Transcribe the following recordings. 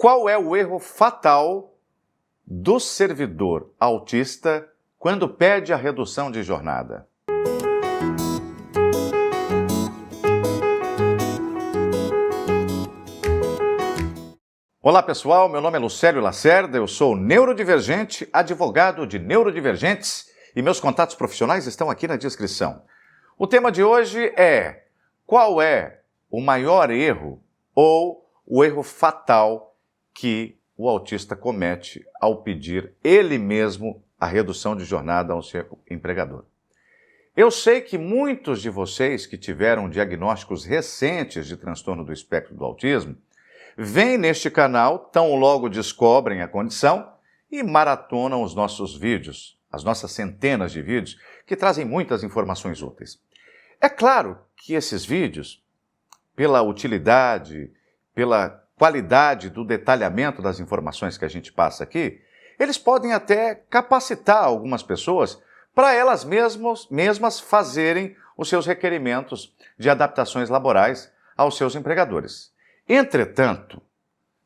Qual é o erro fatal do servidor autista quando pede a redução de jornada? Olá pessoal, meu nome é Lucélio Lacerda, eu sou neurodivergente, advogado de neurodivergentes e meus contatos profissionais estão aqui na descrição. O tema de hoje é: qual é o maior erro ou o erro fatal que o autista comete ao pedir ele mesmo a redução de jornada ao seu empregador? Eu sei que muitos de vocês que tiveram diagnósticos recentes de transtorno do espectro do autismo vêm neste canal, tão logo descobrem a condição e maratonam os nossos vídeos, as nossas centenas de vídeos, que trazem muitas informações úteis. É claro que esses vídeos, pela utilidade, pela qualidade do detalhamento das informações que a gente passa aqui, eles podem até capacitar algumas pessoas para elas mesmas fazerem os seus requerimentos de adaptações laborais aos seus empregadores. Entretanto,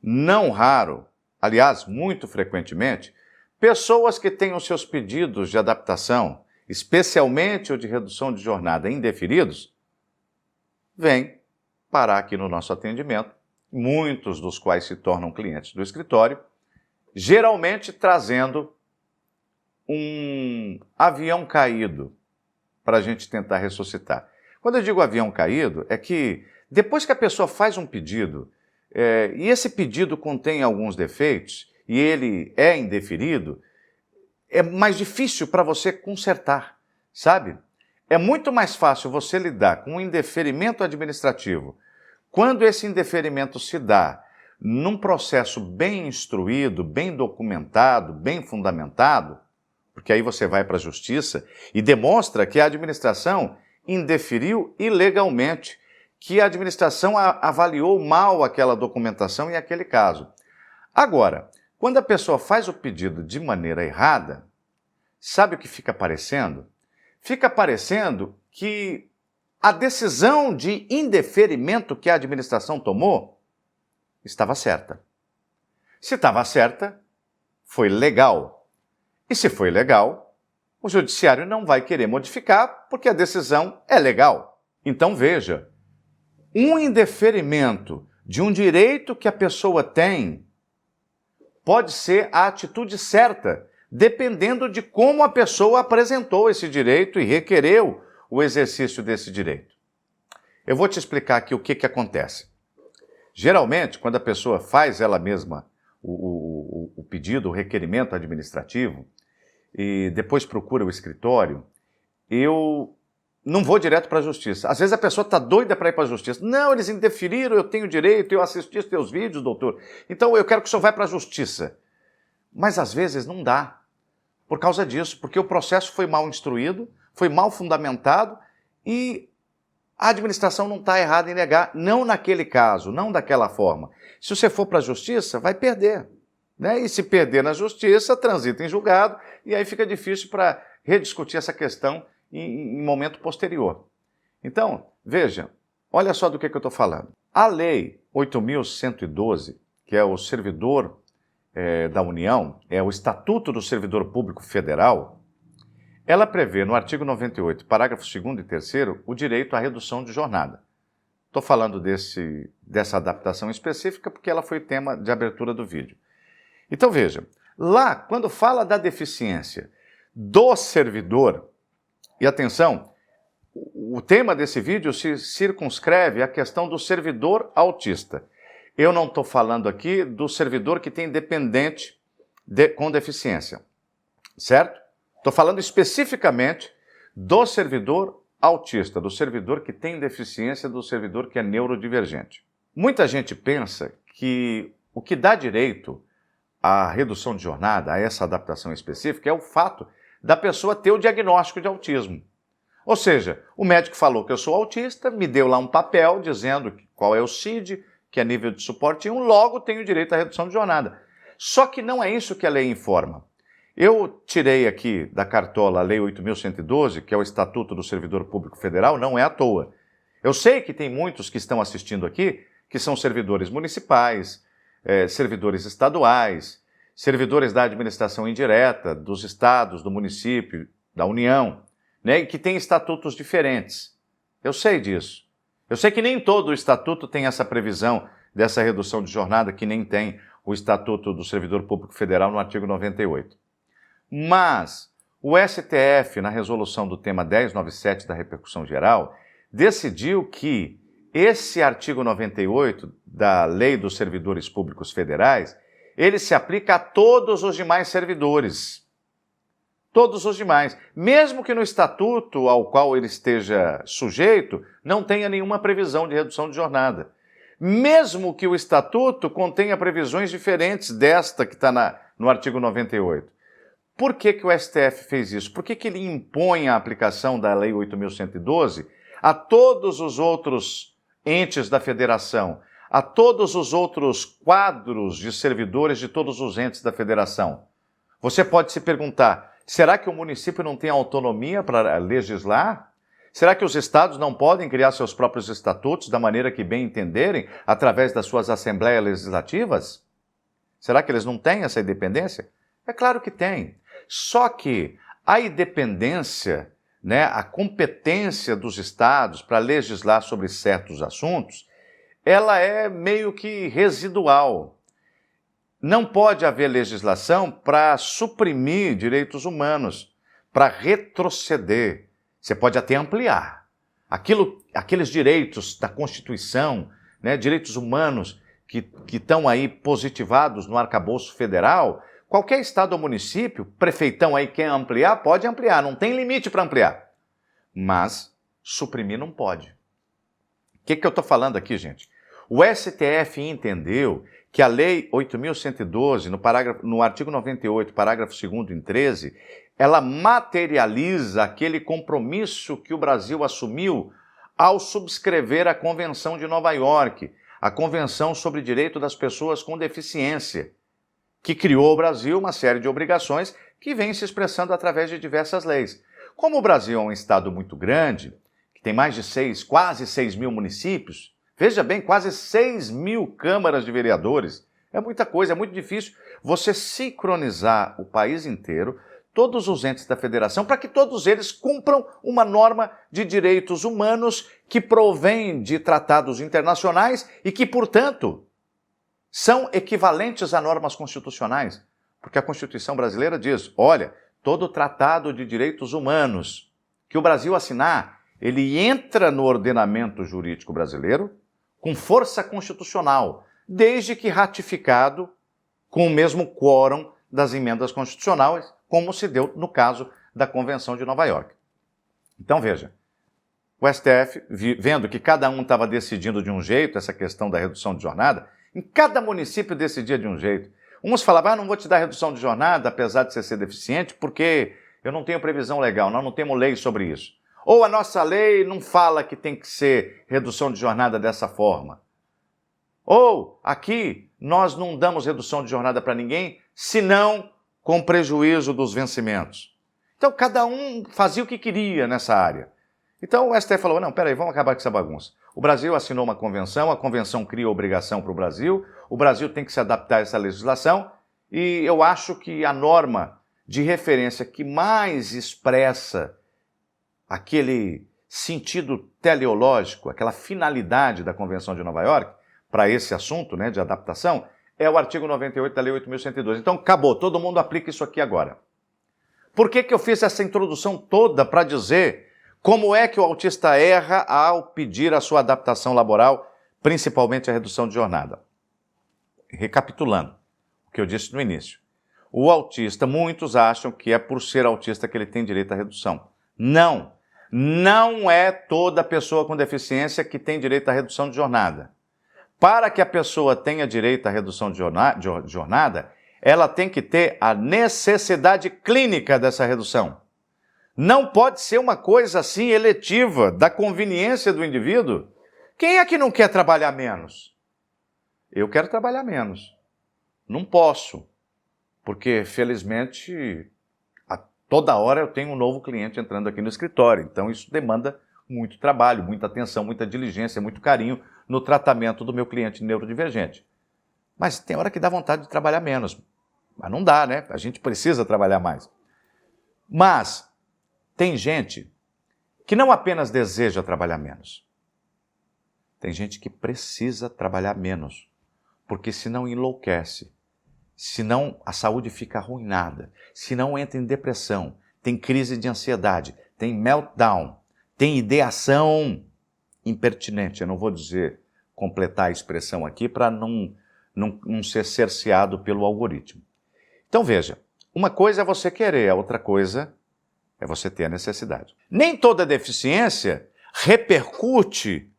não raro, aliás, muito frequentemente, pessoas que têm os seus pedidos de adaptação, especialmente o de redução de jornada indeferidos, vêm parar aqui no nosso atendimento, muitos dos quais se tornam clientes do escritório, geralmente trazendo um avião caído para a gente tentar ressuscitar. Quando eu digo avião caído, é que depois que a pessoa faz um pedido, e esse pedido contém alguns defeitos, e ele é indeferido, é mais difícil para você consertar, sabe? É muito mais fácil você lidar com um indeferimento administrativo quando esse indeferimento se dá num processo bem instruído, bem documentado, bem fundamentado, porque aí você vai para a justiça e demonstra que a administração indeferiu ilegalmente, que a administração avaliou mal aquela documentação em aquele caso. Agora, quando a pessoa faz o pedido de maneira errada, sabe o que fica parecendo? Fica parecendo que a decisão de indeferimento que a administração tomou estava certa. Se estava certa, foi legal. E se foi legal, o judiciário não vai querer modificar porque a decisão é legal. Então veja, um indeferimento de um direito que a pessoa tem pode ser a atitude certa, dependendo de como a pessoa apresentou esse direito e requereu o exercício desse direito. Eu vou te explicar aqui o que acontece. Geralmente, quando a pessoa faz ela mesma o pedido, o requerimento administrativo, e depois procura o escritório, eu não vou direto para a justiça. Às vezes a pessoa está doida para ir para a justiça. Não, eles indeferiram, eu tenho direito, eu assisti os teus vídeos, doutor. Então eu quero que o senhor vá para a justiça. Mas às vezes não dá. Por causa disso, porque o processo foi mal instruído, foi mal fundamentado e a administração não está errada em negar, não naquele caso, não daquela forma. Se você for para a justiça, vai perder, né? E se perder na justiça, transita em julgado e aí fica difícil para rediscutir essa questão em momento posterior. Então, veja, olha só do que eu estou falando. A Lei 8.112, que é o servidor da União, é o Estatuto do Servidor Público Federal, ela prevê no artigo 98, parágrafos 2º e 3º, o direito à redução de jornada. Estou falando dessa adaptação específica porque ela foi tema de abertura do vídeo. Então veja, lá quando fala da deficiência do servidor, e atenção, o tema desse vídeo se circunscreve à questão do servidor autista. Eu não estou falando aqui do servidor que tem dependente com deficiência, certo? Estou falando especificamente do servidor autista, do servidor que tem deficiência, do servidor que é neurodivergente. Muita gente pensa que o que dá direito à redução de jornada, a essa adaptação específica, é o fato da pessoa ter o diagnóstico de autismo. Ou seja, o médico falou que eu sou autista, me deu lá um papel dizendo qual é o CID, que é nível de suporte 1, logo tenho direito à redução de jornada. Só que não é isso que a lei informa. Eu tirei aqui da cartola a Lei 8.112, que é o Estatuto do Servidor Público Federal, não é à toa. Eu sei que tem muitos que estão assistindo aqui que são servidores municipais, servidores estaduais, servidores da administração indireta, dos estados, do município, da União, né, e que têm estatutos diferentes. Eu sei disso. Eu sei que nem todo o estatuto tem essa previsão dessa redução de jornada, que nem tem o Estatuto do Servidor Público Federal no artigo 98. Mas o STF, na resolução do tema 1097 da repercussão geral, decidiu que esse artigo 98 da Lei dos Servidores Públicos Federais, ele se aplica a todos os demais servidores. Todos os demais. Mesmo que no estatuto ao qual ele esteja sujeito, não tenha nenhuma previsão de redução de jornada. Mesmo que o estatuto contenha previsões diferentes desta que está no artigo 98. Por que o STF fez isso? Por que ele impõe a aplicação da Lei 8.112 a todos os outros entes da federação, a todos os outros quadros de servidores de todos os entes da federação? Você pode se perguntar, será que o município não tem autonomia para legislar? Será que os estados não podem criar seus próprios estatutos da maneira que bem entenderem, através das suas assembleias legislativas? Será que eles não têm essa independência? É claro que tem. Só que a independência, né, a competência dos estados para legislar sobre certos assuntos, ela é meio que residual. Não pode haver legislação para suprimir direitos humanos, para retroceder. Você pode até ampliar. Aqueles direitos da Constituição, né, direitos humanos que estão aí positivados no arcabouço federal, qualquer estado ou município, prefeitão aí quer ampliar, pode ampliar, não tem limite para ampliar. Mas suprimir não pode. O que eu estou falando aqui, gente? O STF entendeu que a Lei 8.112, no artigo 98, parágrafo 2º em 13, ela materializa aquele compromisso que o Brasil assumiu ao subscrever a Convenção de Nova York, a Convenção sobre o Direito das Pessoas com Deficiência, que criou ao Brasil uma série de obrigações que vem se expressando através de diversas leis. Como o Brasil é um estado muito grande, que tem mais de quase 6 mil municípios, veja bem, quase 6 mil câmaras de vereadores, é muita coisa, é muito difícil você sincronizar o país inteiro, todos os entes da federação, para que todos eles cumpram uma norma de direitos humanos que provém de tratados internacionais e que, portanto, são equivalentes a normas constitucionais. Porque a Constituição brasileira diz, olha, todo tratado de direitos humanos que o Brasil assinar, ele entra no ordenamento jurídico brasileiro com força constitucional, desde que ratificado com o mesmo quórum das emendas constitucionais, como se deu no caso da Convenção de Nova York. Então veja, o STF, vendo que cada um estava decidindo de um jeito essa questão da redução de jornada, em cada município decidia de um jeito. Uns falavam, não vou te dar redução de jornada, apesar de você ser deficiente, porque eu não tenho previsão legal, nós não temos lei sobre isso. Ou a nossa lei não fala que tem que ser redução de jornada dessa forma. Ou aqui nós não damos redução de jornada para ninguém, senão com prejuízo dos vencimentos. Então, cada um fazia o que queria nessa área. Então, o STF falou, não, peraí, vamos acabar com essa bagunça. O Brasil assinou uma convenção, a convenção cria obrigação para o Brasil tem que se adaptar a essa legislação, e eu acho que a norma de referência que mais expressa aquele sentido teleológico, aquela finalidade da Convenção de Nova York, para esse assunto, né, de adaptação, é o artigo 98 da Lei 8.112. Então, acabou, todo mundo aplica isso aqui agora. Por que eu fiz essa introdução toda para dizer como é que o autista erra ao pedir a sua adaptação laboral, principalmente a redução de jornada? Recapitulando o que eu disse no início. O autista, muitos acham que é por ser autista que ele tem direito à redução. Não! Não é toda pessoa com deficiência que tem direito à redução de jornada. Para que a pessoa tenha direito à redução de jornada, ela tem que ter a necessidade clínica dessa redução. Não pode ser uma coisa assim eletiva, da conveniência do indivíduo. Quem é que não quer trabalhar menos? Eu quero trabalhar menos. Não posso, porque felizmente a toda hora eu tenho um novo cliente entrando aqui no escritório. Então isso demanda muito trabalho, muita atenção, muita diligência, muito carinho no tratamento do meu cliente neurodivergente. Mas tem hora que dá vontade de trabalhar menos. Mas não dá, né? A gente precisa trabalhar mais. Mas tem gente que não apenas deseja trabalhar menos. Tem gente que precisa trabalhar menos, porque senão enlouquece, senão a saúde fica arruinada, senão entra em depressão, tem crise de ansiedade, tem meltdown, tem ideação impertinente. Eu não vou completar a expressão aqui para não ser cerceado pelo algoritmo. Então veja, uma coisa é você querer, a outra coisa é você ter a necessidade. Nem toda deficiência repercute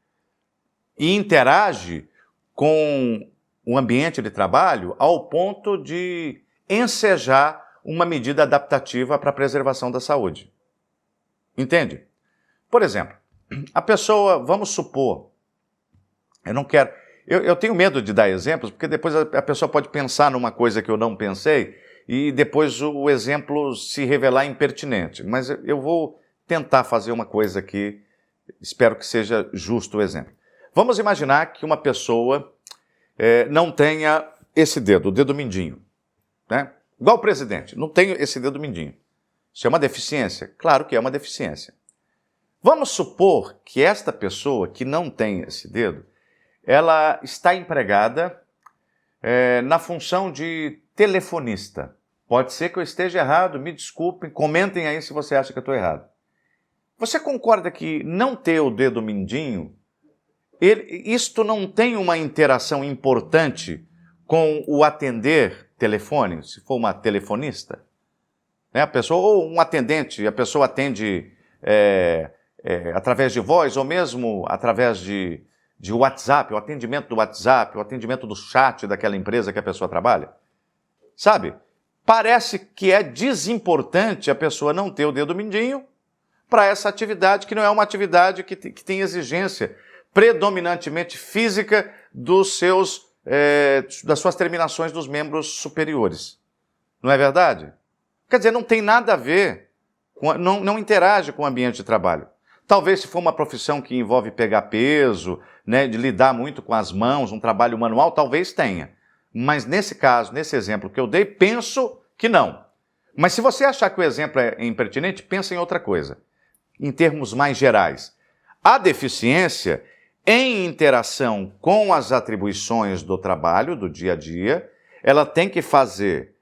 e interage com o ambiente de trabalho ao ponto de ensejar uma medida adaptativa para a preservação da saúde. Entende? Por exemplo, a pessoa, vamos supor, eu tenho medo de dar exemplos, porque depois a pessoa pode pensar numa coisa que eu não pensei e depois o exemplo se revelar impertinente. Mas eu vou tentar fazer uma coisa aqui, espero que seja justo o exemplo. Vamos imaginar que uma pessoa não tenha esse dedo, o dedo mindinho, né? Igual o presidente, não tem esse dedo mindinho. Isso é uma deficiência? Claro que é uma deficiência. Vamos supor que esta pessoa que não tem esse dedo, ela está empregada na função de telefonista. Pode ser que eu esteja errado, me desculpem, comentem aí se você acha que eu estou errado. Você concorda que não ter o dedo mindinho, isto não tem uma interação importante com o atender telefone, se for uma telefonista? A pessoa, ou um atendente, a pessoa atende através de voz ou mesmo através de WhatsApp, o atendimento do WhatsApp, o atendimento do chat daquela empresa que a pessoa trabalha. Sabe? Parece que é desimportante a pessoa não ter o dedo mindinho para essa atividade, que não é uma atividade que tem exigência predominantemente física das suas terminações dos membros superiores. Não é verdade? Quer dizer, não tem nada a ver, não interage com o ambiente de trabalho. Talvez se for uma profissão que envolve pegar peso, né, de lidar muito com as mãos, um trabalho manual, talvez tenha. Mas nesse caso, nesse exemplo que eu dei, penso que não. Mas se você achar que o exemplo é impertinente, pensa em outra coisa. Em termos mais gerais, a deficiência em interação com as atribuições do trabalho, do dia a dia, ela tem que fazer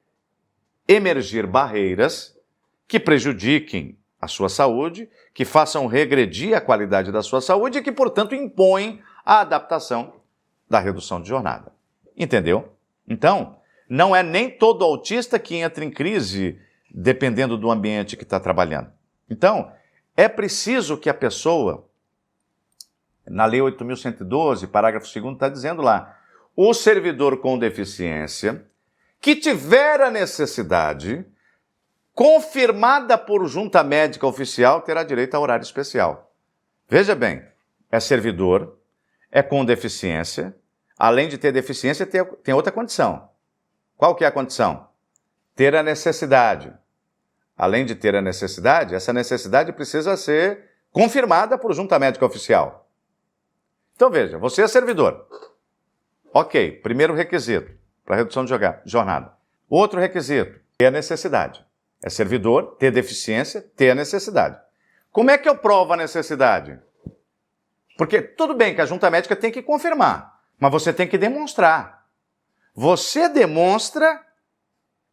emergir barreiras que prejudiquem a sua saúde, que façam regredir a qualidade da sua saúde e que, portanto, impõem a adaptação da redução de jornada. Entendeu? Então, não é nem todo autista que entra em crise dependendo do ambiente que está trabalhando. Então, é preciso que a pessoa, na Lei 8.112, parágrafo 2º, está dizendo lá, o servidor com deficiência que tiver a necessidade confirmada por junta médica oficial terá direito a horário especial. Veja bem, é servidor, é com deficiência, além de ter deficiência, tem outra condição. Qual que é a condição? Ter a necessidade. Além de ter a necessidade, essa necessidade precisa ser confirmada por junta médica oficial. Então veja, você é servidor. Ok, primeiro requisito para redução de jornada. Outro requisito é a necessidade. É servidor, ter deficiência, ter a necessidade. Como é que eu provo a necessidade? Porque tudo bem que a junta médica tem que confirmar, mas você tem que demonstrar. Você demonstra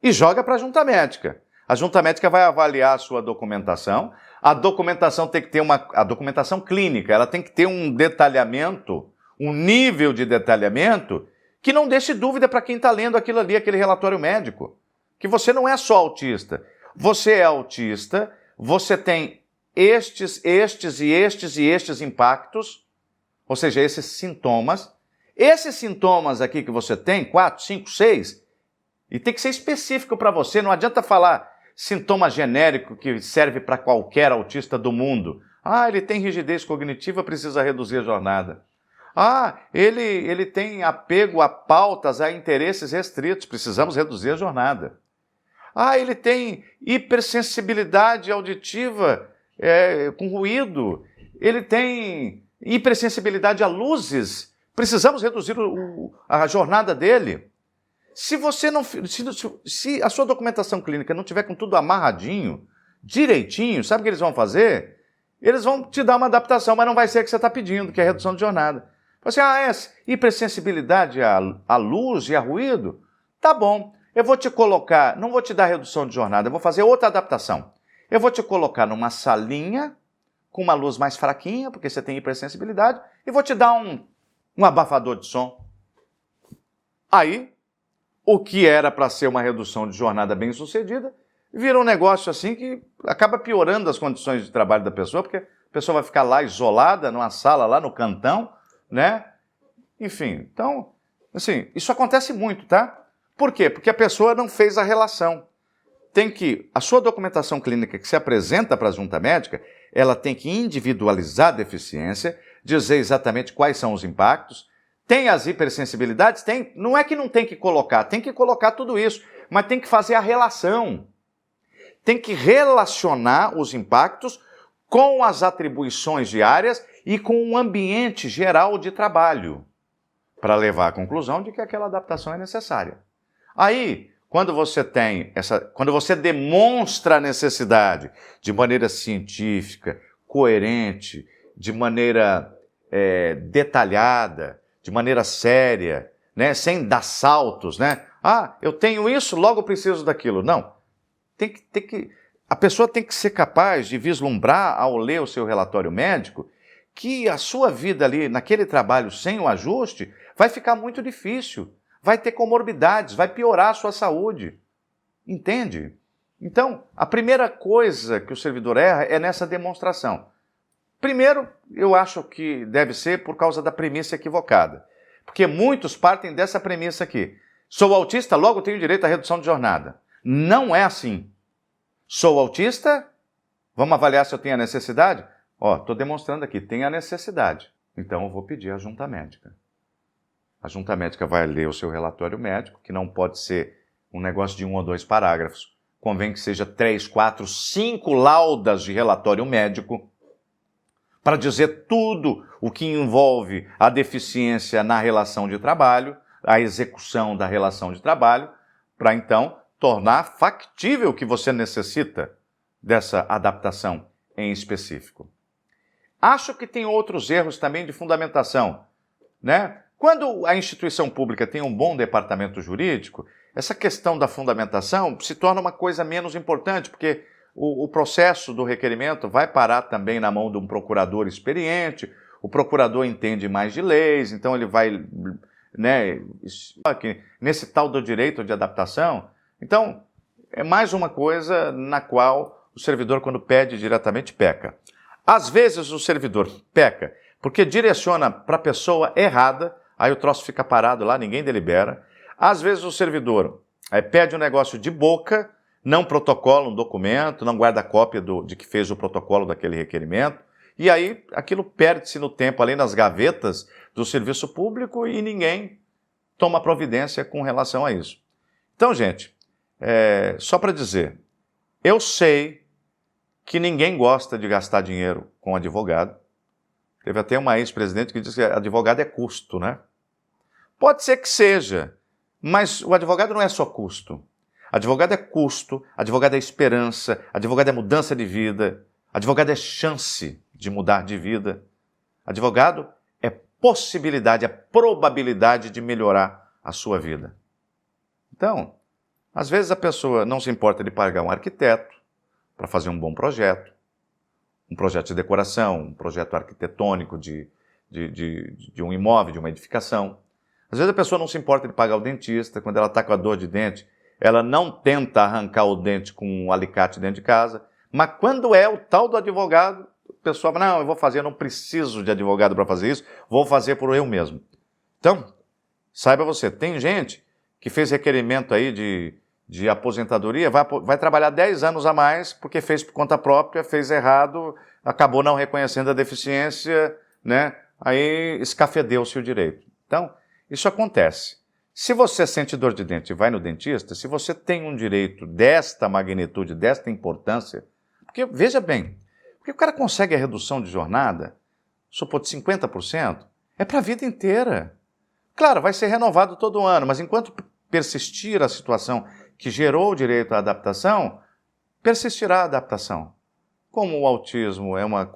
e joga para a junta médica. A junta médica vai avaliar a sua documentação. A documentação tem que ter a documentação clínica, ela tem que ter um detalhamento, um nível de detalhamento que não deixe dúvida para quem está lendo aquilo ali, aquele relatório médico. Que você não é só autista. Você é autista, você tem estes impactos, ou seja, esses sintomas. Esses sintomas aqui que você tem, 4, 5, 6, e tem que ser específico para você, não adianta falar sintoma genérico que serve para qualquer autista do mundo. Ah, ele tem rigidez cognitiva, precisa reduzir a jornada. Ah, ele tem apego a pautas, a interesses restritos, precisamos reduzir a jornada. Ah, ele tem hipersensibilidade auditiva com ruído, ele tem hipersensibilidade a luzes, precisamos reduzir a jornada dele. se você não, se a sua documentação clínica não tiver com tudo amarradinho, direitinho, sabe o que eles vão fazer? Eles vão te dar uma adaptação, mas não vai ser a que você está pedindo, que é a redução de jornada. Você, hipersensibilidade à luz e a ruído? Tá bom, eu vou te colocar, não vou te dar redução de jornada, eu vou fazer outra adaptação. Eu vou te colocar numa salinha com uma luz mais fraquinha, porque você tem hipersensibilidade, e vou te dar um abafador de som. Aí, o que era para ser uma redução de jornada bem sucedida, vira um negócio assim que acaba piorando as condições de trabalho da pessoa, porque a pessoa vai ficar lá isolada, numa sala, lá no cantão, né? Enfim, então, assim, isso acontece muito, tá? Por quê? Porque a pessoa não fez a relação. A sua documentação clínica que se apresenta para a junta médica, ela tem que individualizar a deficiência, dizer exatamente quais são os impactos. Tem as hipersensibilidades? Tem. Não é que não tem que colocar tudo isso, mas tem que fazer a relação. Tem que relacionar os impactos com as atribuições diárias e com o ambiente geral de trabalho, para levar à conclusão de que aquela adaptação é necessária. Aí, quando você demonstra a necessidade de maneira científica, coerente, de maneira detalhada, de maneira séria, né, sem dar saltos, né? Eu tenho isso, logo preciso daquilo. Não. A pessoa tem que ser capaz de vislumbrar, ao ler o seu relatório médico, que a sua vida ali, naquele trabalho sem o ajuste, vai ficar muito difícil. Vai ter comorbidades, vai piorar a sua saúde. Entende? Então, a primeira coisa que o servidor erra é nessa demonstração. Primeiro, eu acho que deve ser por causa da premissa equivocada. Porque muitos partem dessa premissa aqui. Sou autista, logo tenho direito à redução de jornada. Não é assim. Sou autista, vamos avaliar se eu tenho a necessidade? Estou demonstrando aqui, tem a necessidade. Então eu vou pedir a junta médica. A junta médica vai ler o seu relatório médico, que não pode ser um negócio de 1 ou 2 parágrafos. Convém que seja 3, 4, 5 laudas de relatório médico para dizer tudo o que envolve a deficiência na relação de trabalho, a execução da relação de trabalho, para então tornar factível que você necessita dessa adaptação em específico. Acho que tem outros erros também de fundamentação, né? Quando a instituição pública tem um bom departamento jurídico, essa questão da fundamentação se torna uma coisa menos importante, porque o processo do requerimento vai parar também na mão de um procurador experiente, o procurador entende mais de leis, então ele vai, né, nesse tal do direito de adaptação. Então, é mais uma coisa na qual o servidor, quando pede diretamente, peca. Às vezes o servidor peca porque direciona para a pessoa errada, aí o troço fica parado lá, ninguém delibera. Às vezes o servidor pede um negócio de boca, não protocola um documento, não guarda cópia de que fez o protocolo daquele requerimento, e aí aquilo perde-se no tempo, ali nas gavetas do serviço público, e ninguém toma providência com relação a isso. Então, gente, só para dizer, eu sei que ninguém gosta de gastar dinheiro com advogado. Teve até uma ex-presidente que disse que advogado é custo, né? Pode ser que seja, mas o advogado não é só custo. Advogado é custo, advogado é esperança, advogado é mudança de vida, advogado é chance de mudar de vida. Advogado é possibilidade, é probabilidade de melhorar a sua vida. Então, às vezes a pessoa não se importa de pagar um arquiteto para fazer um bom projeto, um projeto de decoração, um projeto arquitetônico de um imóvel, de uma edificação. Às vezes a pessoa não se importa de pagar o dentista, quando ela está com a dor de dente, ela não tenta arrancar o dente com um alicate dentro de casa, mas quando é o tal do advogado, a pessoa fala, não, eu vou fazer, eu não preciso de advogado para fazer isso, vou fazer por eu mesmo. Então, saiba você, tem gente que fez requerimento aí de aposentadoria, vai trabalhar 10 anos a mais porque fez por conta própria, fez errado, acabou não reconhecendo a deficiência, né? Aí escafedeu-se o direito. Então, isso acontece. Se você sente dor de dente e vai no dentista, se você tem um direito desta magnitude, desta importância, porque, veja bem, porque o cara consegue a redução de jornada, supor de 50%, é para a vida inteira. Claro, vai ser renovado todo ano, mas enquanto persistir a situação que gerou o direito à adaptação, persistirá a adaptação. Como o autismo é uma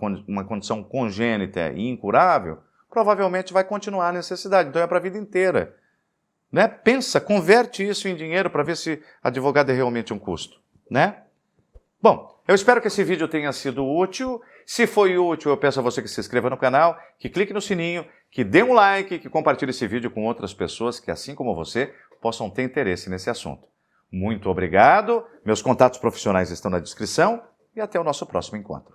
condição congênita e incurável, provavelmente vai continuar a necessidade, então é para a vida inteira. Né? Pensa, converte isso em dinheiro para ver se advogado é realmente um custo. Né? Bom, eu espero que esse vídeo tenha sido útil. Se foi útil, eu peço a você que se inscreva no canal, que clique no sininho, que dê um like, que compartilhe esse vídeo com outras pessoas que, assim como você, possam ter interesse nesse assunto. Muito obrigado, meus contatos profissionais estão na descrição e até o nosso próximo encontro.